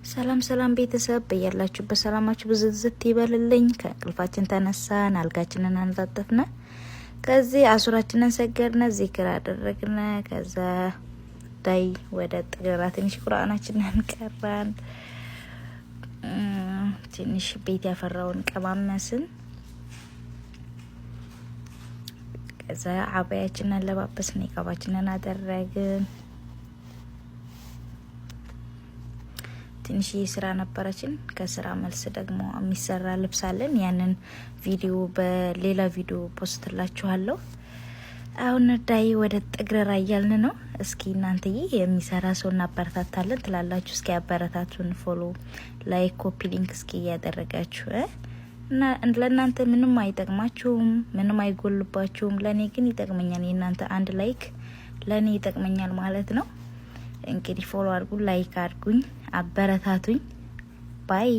ሰላም ሰላም ቤተሰብ በያላችሁ በሰላማችሁ ብዝዝት ይበልልኝ። ከእንቅልፋችን ተነሳን፣ አልጋችንን አንጣጥፍነ፣ ከዚህ አሱራችንን ሰገድነ፣ ዚክር አደረግነ፣ ከዛ ዳይ ወደ ጥግራ ትንሽ ቁርአናችንን ቀራን፣ ትንሽ ቤት ያፈራውን ቀማመስን፣ ከዛ አባያችንን ለባበስን፣ ኒቃባችንን አደረግን። ትንሽ ስራ ነበረችን። ከስራ መልስ ደግሞ የሚሰራ ልብስ አለን። ያንን ቪዲዮ በሌላ ቪዲዮ ፖስትላችኋለሁ። አሁን ዳይ ወደ ጥግረራ እያልን ነው። እስኪ እናንተዬ የሚሰራ ሰው እናበረታታለን ትላላችሁ። እስኪ አበረታቱን። ፎሎ፣ ላይክ፣ ኮፒ ሊንክ እስኪ እያደረጋችሁ እና ለእናንተ ምንም አይጠቅማችሁም፣ ምንም አይጎልባችሁም። ለእኔ ግን ይጠቅመኛል። የእናንተ አንድ ላይክ ለእኔ ይጠቅመኛል ማለት ነው። እንግዲህ ፎሎ አድርጉ፣ ላይክ አድርጉኝ፣ አበረታቱኝ። ባይ